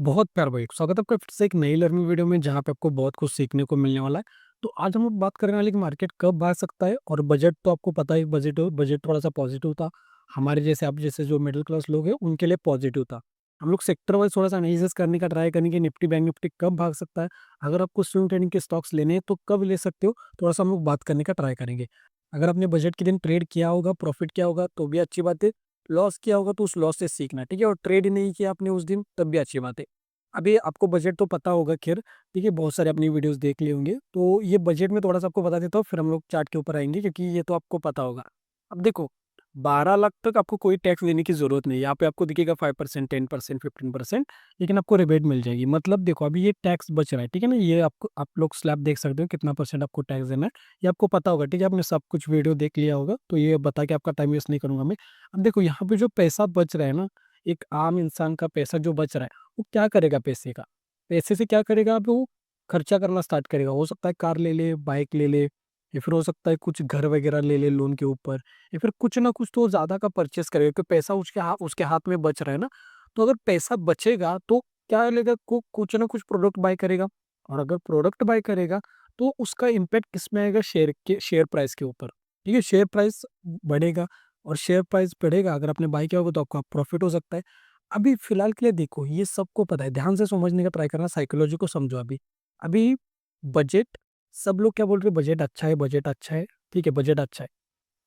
बहुत प्यार भाई, स्वागत है आपका फिर से एक नई लर्निंग वीडियो में जहाँ पे आपको बहुत कुछ सीखने को मिलने वाला है। तो आज हम लोग बात करने वाले कि मार्केट कब भाग सकता है और बजट तो आपको पता है, बजट बजट थोड़ा सा पॉजिटिव था। हमारे जैसे आप जैसे जो मिडिल क्लास लोग हैं उनके लिए पॉजिटिव था। हम लोग सेक्टर वाइज थोड़ा सा एनालिसिस करने का ट्राई करेंगे, निफ्टी बैंक निफ्टी कब भाग सकता है। अगर आपको स्विंग ट्रेडिंग के स्टॉक्स लेने हैं तो कब ले सकते हो, थोड़ा सा हम लोग बात करने का ट्राई करेंगे। अगर आपने बजट के दिन ट्रेड किया होगा, प्रॉफिट किया होगा तो भी अच्छी बात है। लॉस किया होगा तो उस लॉस से सीखना, ठीक है। और ट्रेड नहीं किया आपने उस दिन तब भी अच्छी बात है। अभी आपको बजट तो पता होगा, खैर ठीक है, बहुत सारे अपनी वीडियोस देख लिए होंगे, तो ये बजट में थोड़ा सा आपको बता देता हूँ, फिर हम लोग चार्ट के ऊपर आएंगे क्योंकि ये तो आपको पता होगा। अब देखो, 12 लाख तक आपको कोई टैक्स देने की जरूरत नहीं है। यहाँ पे आपको दिखेगा 5%, 10%, 15%, लेकिन आपको रिबेट मिल जाएगी। मतलब देखो, अभी ये टैक्स बच रहा है, ठीक है ना। ये आपको आप लोग स्लैब देख सकते हो कितना परसेंट आपको टैक्स देना है, ये आपको पता होगा, ठीक है। आपने सब कुछ वीडियो देख लिया होगा, तो ये बता के आपका टाइम वेस्ट नहीं करूंगा मैं। अब देखो, यहाँ पे जो पैसा बच रहा है ना, एक आम इंसान का पैसा जो बच रहा है, वो क्या करेगा पैसे का? पैसे से क्या करेगा? अब वो खर्चा करना स्टार्ट करेगा। हो सकता है कार ले ले, बाइक ले ले, या फिर हो सकता है कुछ घर वगैरह ले ले लोन के ऊपर, या फिर कुछ ना कुछ तो ज्यादा का परचेस करेगा क्योंकि पैसा उसके हाथ में बच रहा है ना। तो अगर पैसा बचेगा तो क्या लेगा? कुछ ना कुछ प्रोडक्ट बाय करेगा। और अगर प्रोडक्ट बाय करेगा तो उसका इम्पैक्ट किसमें आएगा? शेयर प्राइस के ऊपर, ठीक है। शेयर प्राइस बढ़ेगा, और शेयर प्राइस बढ़ेगा, अगर आपने बाय किया होगा तो आपका प्रॉफिट हो सकता है। अभी फिलहाल के लिए देखो, ये सबको पता है, ध्यान से समझने का ट्राई करना, साइकोलॉजी को समझो। अभी अभी बजट, सब लोग क्या बोल रहे हैं? बजट अच्छा है, बजट अच्छा है, ठीक है, बजट अच्छा है।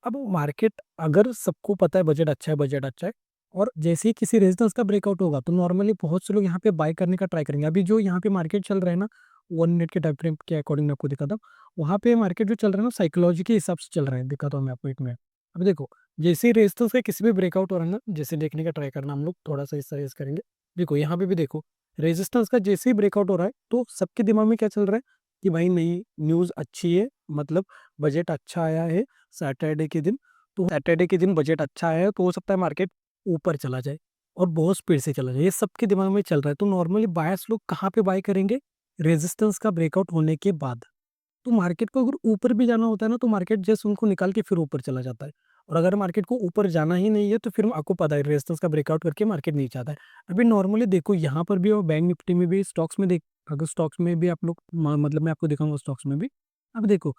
अब मार्केट, अगर सबको पता है बजट अच्छा है, बजट अच्छा है, और जैसे ही किसी रेजिस्टेंस का ब्रेकआउट होगा तो नॉर्मली बहुत से लोग यहाँ पे बाय करने का ट्राई करेंगे। अभी जो यहाँ पे मार्केट चल रहा है ना, 1 मिनट के टाइम फ्रेम के अकॉर्डिंग मैं आपको दिखाता हूँ। वहाँ पे मार्केट जो चल रहा है ना, साइकोलॉजी के हिसाब से चल रहा है, दिखाता हूँ मैं आपको 1 मिनट। अब देखो, जैसे ही रेजिस्टेंस का किसी भी ब्रेकआउट हो रहा है ना, जैसे देखने का ट्राई करना, हम लोग थोड़ा सा इस तरह से करेंगे। देखो यहाँ पे भी देखो, रेजिस्टेंस का जैसे ही ब्रेकआउट हो रहा है तो सबके दिमाग में क्या चल रहा है कि भाई नई न्यूज़ अच्छी है, मतलब बजट अच्छा आया है सैटरडे के दिन। तो सैटरडे के दिन बजट अच्छा है तो हो सकता है मार्केट ऊपर चला जाए और बहुत स्पीड से चला जाए, ये सबके दिमाग में चल रहा है। तो नॉर्मली बायर्स लोग कहाँ पे बाय करेंगे? रेजिस्टेंस का ब्रेकआउट होने के बाद। तो मार्केट को अगर ऊपर भी जाना होता है ना, तो मार्केट जस्ट उनको निकाल के फिर ऊपर चला जाता है। और अगर मार्केट को ऊपर जाना ही नहीं है तो फिर आपको पता है रेजिस्टेंस का ब्रेकआउट करके मार्केट नीचे आता है। अभी नॉर्मली देखो, यहाँ पर भी और बैंक निफ्टी में भी, स्टॉक्स में देख, अगर स्टॉक्स में भी आप लोग मतलब मैं आपको दिखाऊंगा स्टॉक्स में भी। अब देखो,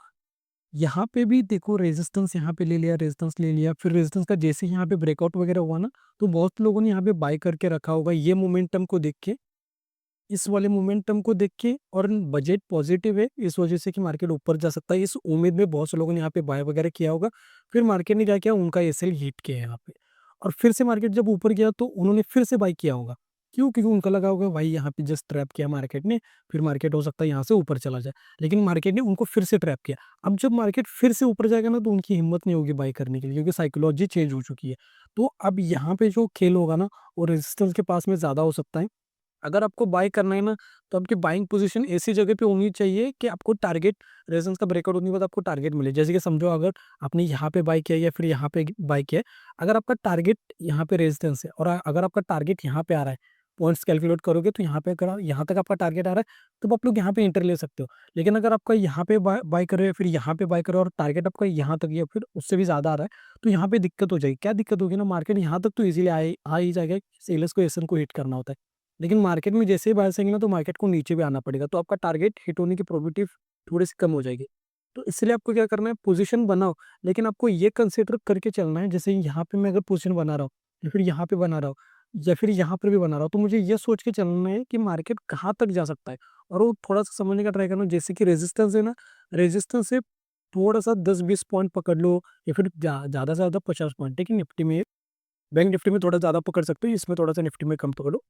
यहाँ पे भी देखो, रेजिस्टेंस यहाँ पे ले लिया, रेजिस्टेंस ले लिया, फिर रेजिस्टेंस का जैसे ही यहाँ पे ब्रेकआउट वगैरह हुआ ना, तो बहुत लोगों ने यहाँ पे बाय करके रखा होगा ये मोमेंटम को देख के, इस वाले मोमेंटम को देख के। और बजट पॉजिटिव है इस वजह से कि मार्केट ऊपर जा सकता है, इस उम्मीद में बहुत से लोगों ने यहाँ पे बाय वगैरह किया होगा। फिर मार्केट ने क्या किया? उनका एसएल हिट किया है यहाँ पे, और फिर से मार्केट जब ऊपर गया तो उन्होंने फिर से बाय किया होगा। क्यों? क्योंकि उनका लगा होगा भाई यहाँ पे जस्ट ट्रैप किया मार्केट ने, फिर मार्केट हो सकता है यहाँ से ऊपर चला जाए, लेकिन मार्केट ने उनको फिर से ट्रैप किया। अब जब मार्केट फिर से ऊपर जाएगा ना, तो उनकी हिम्मत नहीं होगी बाय करने के लिए, क्योंकि साइकोलॉजी चेंज हो चुकी है। तो अब यहाँ पे जो खेल होगा ना, वो रेजिस्टेंस के पास में ज्यादा हो सकता है। अगर आपको बाय करना है ना, तो आपकी बाइंग पोजीशन ऐसी जगह पे होनी चाहिए कि आपको टारगेट, रेजिस्टेंस का ब्रेकआउट होने के बाद आपको टारगेट मिले। जैसे कि समझो, अगर आपने यहाँ पे बाय किया या फिर यहाँ पे बाय किया है, अगर आपका टारगेट यहाँ पे रेजिस्टेंस है और अगर आपका टारगेट यहाँ पे आ रहा है, पॉइंट्स कैलकुलेट करोगे तो यहाँ पे, अगर यहाँ तक आपका टारगेट आ रहा है, तब आप लोग यहाँ पे एंटर ले सकते हो। लेकिन अगर आपका यहाँ पे बाय करे या फिर यहाँ पे बाय करे और टारगेट आपका यहाँ तक या फिर उससे भी ज्यादा आ रहा है, तो यहाँ पे दिक्कत हो जाएगी। क्या दिक्कत होगी ना, मार्केट यहाँ तक तो इजीली आ ही जाएगा, सेलर्स को एसन को हिट करना होता है। लेकिन मार्केट में जैसे ही बायर्स आएंगे ना, तो मार्केट को नीचे भी आना पड़ेगा, तो आपका टारगेट हिट होने की प्रोबेबिलिटी थोड़ी सी कम हो जाएगी। तो इसलिए आपको क्या करना है? पोजीशन बनाओ, लेकिन आपको ये कंसिडर करके चलना है, जैसे यहाँ पे मैं अगर पोजीशन बना रहा हूँ या फिर यहाँ पे बना रहा हूँ या फिर यहाँ पर भी बना रहा हूँ, तो मुझे ये सोच के चलना है कि मार्केट कहाँ तक जा सकता है। और वो थोड़ा सा समझने का ट्राई करना, जैसे कि रेजिस्टेंस है ना, रेजिस्टेंस से थोड़ा सा 10-20 पॉइंट पकड़ लो, या फिर ज्यादा से ज्यादा 50 पॉइंट, ठीक है। निफ्टी में, बैंक निफ्टी में थोड़ा ज्यादा पकड़ सकते हो, इसमें थोड़ा सा निफ्टी में कम पकड़ो।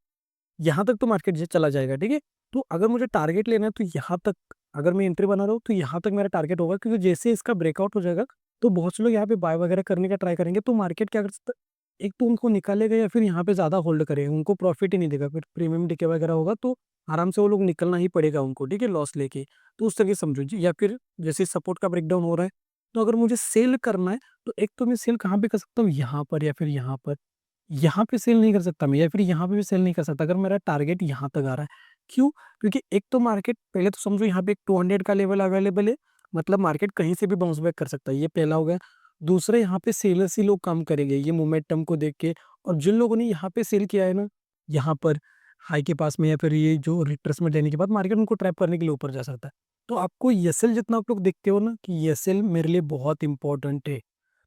यहाँ तक तो मार्केट चला जाएगा, ठीक है। तो अगर मुझे टारगेट लेना है तो यहाँ तक, अगर मैं एंट्री बना रहा हूँ तो यहाँ तक मेरा टारगेट होगा, क्योंकि जैसे इसका ब्रेकआउट हो जाएगा तो बहुत से लोग यहाँ पे बाय वगैरह करने का ट्राई करेंगे, तो मार्केट क्या कर सकता है? एक तो उनको निकालेगा या फिर यहाँ पे ज्यादा होल्ड करेगा, उनको प्रॉफिट ही नहीं देगा, फिर प्रीमियम डिके वगैरह होगा तो आराम से वो लोग निकलना ही पड़ेगा उनको, ठीक है, लॉस लेके। तो उस तरह से समझो जी। या फिर जैसे सपोर्ट का ब्रेकडाउन हो रहा है, तो अगर मुझे सेल करना है तो एक तो मैं सेल कहाँ पे कर सकता हूँ? यहाँ पर या फिर यहाँ पर। यहाँ पे सेल नहीं कर सकता मैं, या फिर यहाँ पे भी सेल नहीं कर सकता अगर मेरा टारगेट यहाँ तक आ रहा है। क्यों? क्योंकि एक तो मार्केट, पहले तो समझो यहाँ पे एक 200 का लेवल अवेलेबल है, मतलब मार्केट कहीं से भी बाउंस बैक कर सकता है, ये पहला हो गया। दूसरा, यहाँ पे सेलर्स ही लोग काम करेंगे ये मोमेंटम को देख के। और जिन लोगों ने यहाँ पे सेल किया है ना, यहाँ पर, हाई के पास में या फिर ये जो रिट्रेसमेंट लेने के बाद मार्केट उनको ट्रैप करने के लिए ऊपर जा सकता है। तो आपको एसएल जितना आप लोग देखते हो ना कि एसएल मेरे लिए बहुत इंपॉर्टेंट है,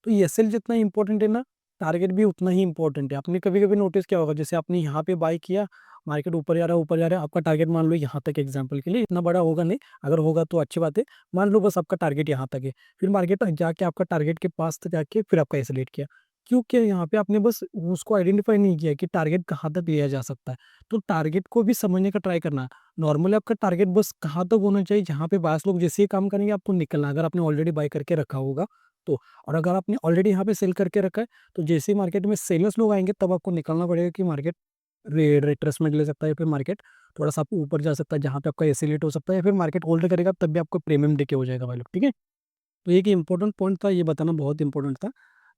तो एसएल जितना इंपॉर्टेंट है ना, टारगेट भी उतना ही इंपॉर्टेंट है। आपने कभी-कभी नोटिस किया होगा, जैसे आपने यहाँ पे बाय किया, मार्केट ऊपर जा रहा है, ऊपर जा रहा है, आपका टारगेट मान लो यहाँ तक, एग्जांपल के लिए, इतना बड़ा होगा नहीं, अगर होगा तो अच्छी बात है। मान लो बस आपका टारगेट यहाँ तक है, फिर मार्केट जाके आपका टारगेट के पास तक जाके फिर आपका एस्केलेट किया। क्योंकि यहाँ पे आपने बस उसको आइडेंटिफाई नहीं किया कि टारगेट कहाँ तक लिया जा सकता है। तो टारगेट को भी समझने का ट्राई करना। नॉर्मली आपका टारगेट बस कहाँ तक होना चाहिए, जहाँ पे बास लोग जैसे ही काम करेंगे आपको निकलना, अगर आपने ऑलरेडी बाय करके रखा होगा तो। और अगर आपने ऑलरेडी यहाँ पे सेल करके रखा है, तो जैसे ही मार्केट में सेलर्स लोग आएंगे तब आपको निकलना पड़ेगा कि मार्केट रिट्रेसमेंट ले सकता है, या फिर मार्केट थोड़ा सा आपको ऊपर जा सकता है, जहाँ पे आपका एसिलेट हो सकता है, या फिर मार्केट होल्ड करेगा तब भी आपको प्रीमियम देके हो जाएगा भाई लोग, ठीक है। तो एक इंपॉर्टेंट पॉइंट था, ये बताना बहुत इंपॉर्टेंट था।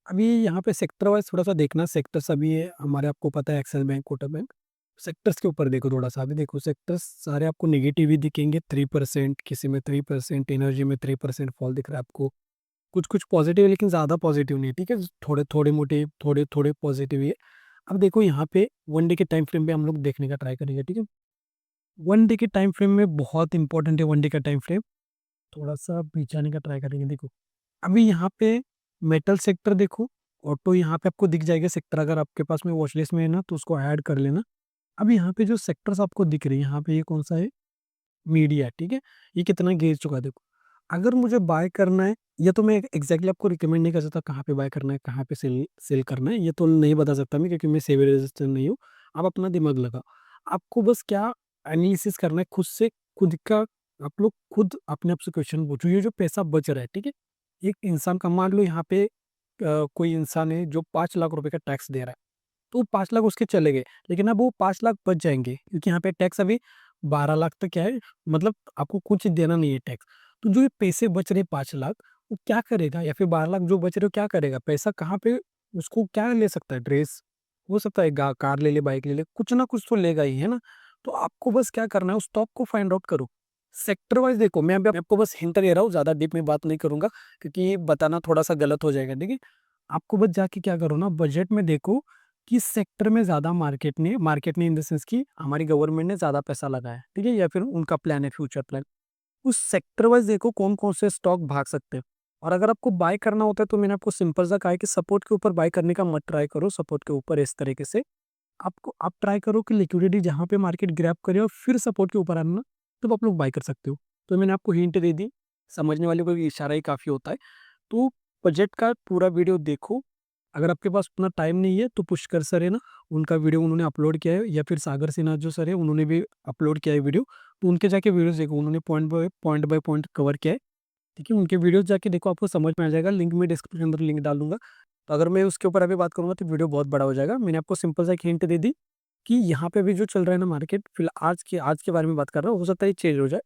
अभी यहाँ पे सेक्टर वाइज थोड़ा सा देखना, सेक्टर्स अभी हमारे आपको पता है, axis bank, Kotak bank, sectors के ऊपर देखो थोड़ा सा। अभी देखो सेक्टर्स सारे आपको नेगेटिव ही दिखेंगे, 3%, किसी में 3%, एनर्जी में 3% फॉल दिख रहा है आपको। कुछ कुछ पॉजिटिव है लेकिन ज़्यादा पॉजिटिव नहीं है, ठीक है, थोड़े थोड़े मोटे थोड़े थोड़े पॉजिटिव ही है। अब देखो यहाँ पे 1 डे के टाइम फ्रेम पे हम लोग देखने का ट्राई करेंगे, ठीक है। 1 डे के टाइम फ्रेम में बहुत इंपॉर्टेंट है 1 डे का टाइम फ्रेम। थोड़ा सा पीछे आने का ट्राई करेंगे, देखो अभी यहाँ पे मेटल सेक्टर देखो, ऑटो यहाँ पे आपको दिख जाएगा सेक्टर, अगर आपके पास में वॉच लिस्ट में है ना तो उसको ऐड कर लेना। अब यहाँ पे जो सेक्टर्स आपको दिख रही है, यहाँ पे ये कौन सा है, मीडिया, ठीक है। ये कितना गिर चुका है देखो। अगर मुझे बाय करना है, ये तो मैं एग्जैक्टली आपको रिकमेंड नहीं कर सकता कहाँ पे बाय करना है, कहाँ पे सेल सेल करना है, ये तो नहीं बता सकता मैं, क्योंकि मैं सेवी रजिस्टर नहीं हूँ। आप अपना दिमाग लगा, आपको बस क्या एनालिसिस करना है खुद से, खुद का। आप लोग खुद अपने आप से क्वेश्चन पूछो, ये जो पैसा बच रहा है, ठीक है, एक इंसान का, मान लो यहाँ पे कोई इंसान है जो 5 लाख रुपए का टैक्स दे रहा है, तो 5 लाख उसके चले गए, लेकिन अब वो 5 लाख बच जाएंगे, क्योंकि यहाँ पे टैक्स अभी 12 लाख तक क्या है, मतलब आपको कुछ देना नहीं है टैक्स। तो जो ये पैसे बच रहे 5 लाख, वो क्या करेगा, या फिर 12 लाख जो बच रहे हो क्या करेगा, पैसा कहाँ पे, उसको क्या ले सकता है, ड्रेस हो सकता है, कार ले ले, बाइक ले ले, कुछ ना कुछ तो लेगा ही, है ना। तो आपको बस क्या करना है, उस स्टॉक को फाइंड आउट करो। सेक्टर वाइज देखो, मैं अभी आपको बस हिंट दे रहा हूँ, ज्यादा डीप में बात नहीं करूंगा, क्योंकि बताना थोड़ा सा गलत हो जाएगा, ठीक है। आपको बस जाके क्या करो ना, बजट में देखो किस सेक्टर में ज्यादा मार्केट ने इन द सेंस की हमारी गवर्नमेंट ने ज्यादा पैसा लगाया है, ठीक है, या फिर उनका प्लान है, फ्यूचर प्लान। उस सेक्टर वाइज देखो कौन कौन से स्टॉक भाग सकते हैं। और अगर आपको बाय करना होता है तो मैंने आपको सिंपल सा कहा है कि सपोर्ट के ऊपर बाय करने का मत ट्राई करो, सपोर्ट के ऊपर इस तरीके से आपको, आप ट्राई करो कि लिक्विडिटी जहाँ पे मार्केट ग्रैब करे और फिर सपोर्ट के ऊपर आना ना, तब आप लोग बाय कर सकते हो। तो मैंने आपको हिंट दे दी, समझने वाले को इशारा ही काफी होता है। तो बजट का पूरा वीडियो देखो। अगर आपके पास उतना टाइम नहीं है तो पुष्कर सर है ना, उनका वीडियो उन्होंने अपलोड किया है, या फिर सागर सिन्हा जो सर है उन्होंने भी अपलोड किया है वीडियो, तो उनके जाके वीडियोस देखो, उन्होंने पॉइंट बाय पॉइंट कवर किया है, ठीक है। उनके वीडियोस जाके देखो, आपको समझ में आ जाएगा, लिंक में डिस्क्रिप्शन अंदर लिंक डाल दूंगा। तो अगर मैं उसके ऊपर अभी बात करूंगा तो वीडियो बहुत बड़ा हो जाएगा। मैंने आपको सिंपल सा एक हिंट दे दी कि यहाँ पे भी जो चल रहा है ना मार्केट, फिलहाल आज के बारे में बात कर रहा हूँ, हो सकता है ये चेंज हो जाए।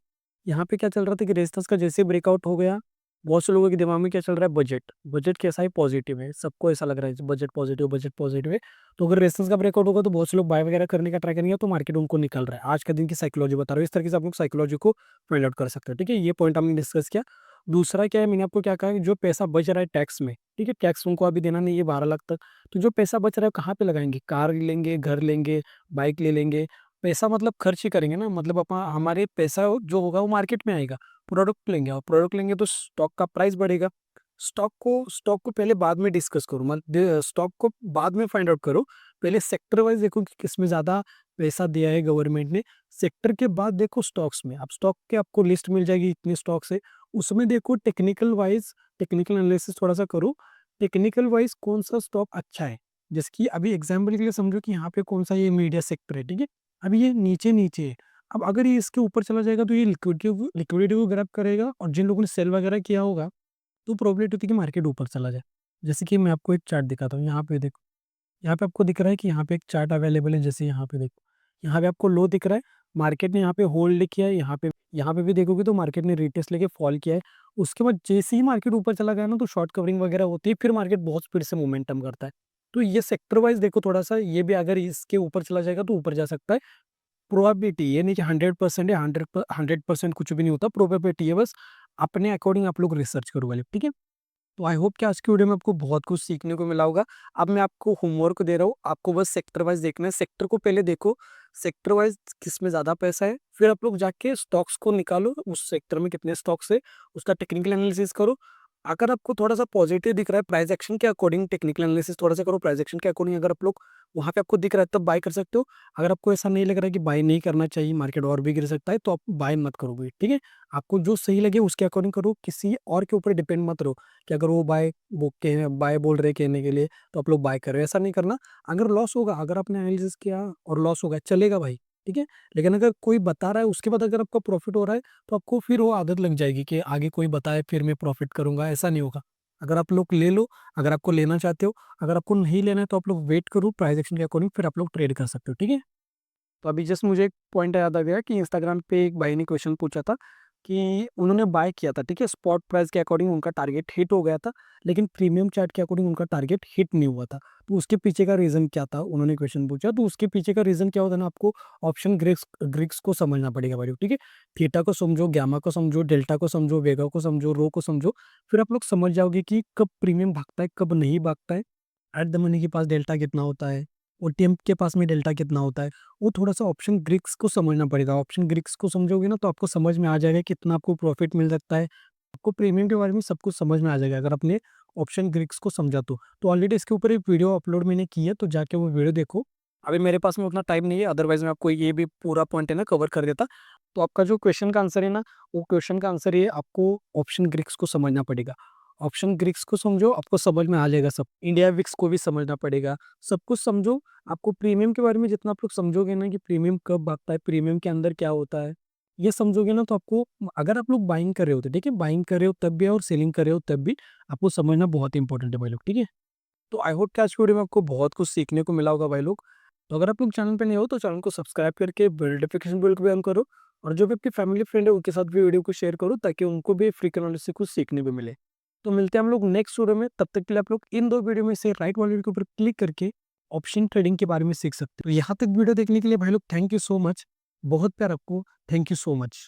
यहाँ पे क्या चल रहा था कि रेजिस्टेंस का जैसे ब्रेकआउट हो गया, बहुत से लोगों के दिमाग में क्या चल रहा है, बजट बजट कैसा है, पॉजिटिव है, सबको ऐसा लग रहा है बजट पॉजिटिव है। तो अगर रेजिस्टेंस का ब्रेकआउट होगा तो बहुत से लोग बाय वगैरह करने का ट्राई करेंगे, तो मार्केट उनको निकल रहा है। आज का दिन की साइकोलॉजी बता रहा हूँ, इस तरीके से आप लोग साइकोलॉजी को फाइंड आउट कर सकते हो, ठीक है। ये पॉइंट हमने डिस्कस किया। दूसरा क्या है, मैंने आपको क्या कहा कि जो पैसा बच रहा है टैक्स में, ठीक है, टैक्स उनको अभी देना नहीं है 12 लाख तक, तो जो पैसा बच रहा है कहाँ पे लगाएंगे, कार लेंगे, घर लेंगे, बाइक ले लेंगे। पैसा मतलब खर्च ही करेंगे ना, मतलब अपन हमारे पैसा जो होगा वो मार्केट में आएगा, प्रोडक्ट लेंगे, और प्रोडक्ट लेंगे तो स्टॉक का प्राइस बढ़ेगा। स्टॉक को पहले बाद में डिस्कस करो, मतलब स्टॉक को बाद में फाइंड आउट करो। पहले सेक्टर वाइज देखो कि किसमें ज्यादा पैसा दिया है गवर्नमेंट ने, सेक्टर के बाद देखो स्टॉक्स में। अब स्टॉक के आपको लिस्ट मिल जाएगी, इतने स्टॉक से, उसमें देखो टेक्निकल एनालिसिस थोड़ा सा करो, टेक्निकल वाइज कौन सा स्टॉक अच्छा है। जैसे कि अभी एग्जाम्पल के लिए समझो कि यहाँ पे कौन सा ये मीडिया सेक्टर है, ठीक है, अभी ये नीचे नीचे है। अब अगर ये इसके ऊपर चला जाएगा तो ये लिक्विडिटी को ग्रैब करेगा, और जिन लोगों ने सेल वगैरह किया होगा तो प्रोबेबिलिटी होती है कि मार्केट ऊपर चला जाए। जैसे कि मैं आपको एक चार्ट दिखाता हूँ, यहाँ पे देखो, यहाँ पे आपको दिख रहा है कि यहाँ पे एक चार्ट अवेलेबल है, जैसे यहाँ पे देखो, यहाँ पे आपको लो दिख रहा है, मार्केट ने यहाँ पे होल्ड किया है, यहाँ पे भी देखोगे तो मार्केट ने रिटेस्ट लेके फॉल किया है। उसके बाद जैसे ही मार्केट ऊपर चला गया ना, तो शॉर्ट कवरिंग वगैरह होती है, फिर मार्केट बहुत स्पीड से मोमेंटम करता है। तो ये सेक्टर वाइज देखो थोड़ा सा, ये भी अगर इसके ऊपर चला जाएगा तो ऊपर जा सकता है। प्रोबेबिलिटी ये नहीं कि 100% है, 100% कुछ भी नहीं होता, प्रोबेबिलिटी है, बस अपने अकॉर्डिंग आप लोग रिसर्च करो वाले, ठीक है। तो आई होप कि आज की वीडियो में आपको बहुत कुछ सीखने को मिला होगा। अब मैं आपको होमवर्क दे रहा हूँ, आपको बस सेक्टर वाइज देखना है। सेक्टर को पहले देखो, सेक्टर वाइज किसमें ज़्यादा पैसा है, फिर आप लोग जाके स्टॉक्स को निकालो, उस सेक्टर में कितने स्टॉक्स है, उसका टेक्निकल एनालिसिस करो। अगर आपको थोड़ा-सा पॉजिटिव दिख रहा है प्राइस एक्शन के अकॉर्डिंग, टेक्निकल एनालिसिस थोड़ा-सा करो प्राइस एक्शन के अकॉर्डिंग, अगर आप लोग वहाँ पे आपको दिख रहा है तब बाय कर सकते हो। अगर आपको ऐसा नहीं लग रहा है कि बाय नहीं करना चाहिए, मार्केट और भी गिर सकता है, तो आप बाय मत करो भाई, ठीक है? आपको जो सही लगे उसके अकॉर्डिंग करो, किसी और के ऊपर डिपेंड मत रहो कि अगर वो बाय बोल रहे हैं कहने के लिए तो आप लोग बाय कर रहे हो, ऐसा नहीं करना। अगर लॉस होगा, अगर आपने एनालिसिस किया और लॉस होगा, चलेगा भाई, ठीक है? लेकिन अगर कोई बता रहा है उसके बाद अगर आपका प्रॉफिट हो रहा है, तो आपको फिर वो आदत लग जाएगी कि आगे कोई बताए फिर मैं प्रॉफिट करूँगा, ऐसा नहीं होगा। अगर आप लोग ले लो, अगर आपको लेना चाहते हो, अगर आपको नहीं लेना है तो आप लोग वेट करो प्राइस एक्शन के अकॉर्डिंग, फिर आप लोग ट्रेड कर सकते हो, ठीक है? तो अभी जस्ट मुझे एक पॉइंट याद आ गया कि इंस्टाग्राम पे एक भाई ने क्वेश्चन पूछा था कि उन्होंने बाय किया था, ठीक है? स्पॉट प्राइस के अकॉर्डिंग उनका टारगेट हिट हो गया था, लेकिन प्रीमियम चार्ट के अकॉर्डिंग उनका टारगेट हिट नहीं हुआ था। तो उसके पीछे का रीज़न क्या था? उन्होंने क्वेश्चन पूछा, तो उसके पीछे का रीज़न क्या होता है ना, आपको ऑप्शन ग्रिक्स को समझना पड़ेगा भाई, ठीक है? थीटा को समझो, गामा को समझो, डेल्टा को समझो, वेगा को समझो, रो को समझो, फिर आप लोग समझ जाओगे कि कब प्रीमियम भागता है, कब नहीं भागता है। एट द मनी के पास डेल्टा कितना होता है, ओटीएम के पास में डेल्टा कितना होता है, वो थोड़ा-सा ऑप्शन ग्रिक्स को समझना पड़ेगा। ऑप्शन ग्रिक्स को समझोगे ना तो आपको समझ में आ जाएगा कितना आपको प्रॉफिट मिल सकता है। आपको प्रीमियम के बारे में सब कुछ समझ में आ जाएगा अगर आपने ऑप्शन ग्रिक्स को समझा तो। तो ऑलरेडी इसके ऊपर एक वीडियो अपलोड मैंने की है, तो जाके वो वीडियो देखो। अभी मेरे पास में उतना टाइम नहीं है, अदरवाइज़ मैं आपको ये भी पूरा पॉइंट है ना कवर कर देता। तो आपका जो क्वेश्चन का आंसर है ना, वो क्वेश्चन का आंसर ये आपको ऑप्शन ग्रिक्स को समझना पड़ेगा। ऑप्शन ग्रिक्स को समझो, आपको समझ में आ जाएगा सब। इंडिया विक्स को भी समझना पड़ेगा, सब कुछ समझो। आपको प्रीमियम के बारे में जितना आप लोग समझोगे ना कि प्रीमियम कब भागता है, प्रीमियम के अंदर क्या होता है, ये समझोगे ना तो आपको, अगर आप लोग बाइंग कर रहे होते, ठीक है? बाइंग कर रहे हो तब भी और सेलिंग कर रहे हो तब भी आपको समझना बहुत इंपॉर्टेंट है भाई लोग, ठीक है? तो आई होप कि आज की वीडियो में आपको बहुत कुछ सीखने को मिला होगा भाई लोग। तो अगर आप लोग चैनल पे नए हो तो चैनल को सब्सक्राइब करके बेल नोटिफिकेशन बेल को भी ऑन करो, और जो भी आपकी फैमिली फ्रेंड है उनके साथ भी वीडियो को शेयर करो ताकि उनको भी फ्री नॉलेज से कुछ सीखने को मिले। तो मिलते हैं हम लोग नेक्स्ट वीडियो में, तब तक के लिए आप लोग इन 2 वीडियो में से राइट वाले वीडियो के ऊपर क्लिक करके ऑप्शन ट्रेडिंग के बारे में सीख सकते हो। तो यहाँ तक वीडियो देखने के लिए भाई लोग थैंक यू सो मच। बहुत प्यार आपको। Thank you so much.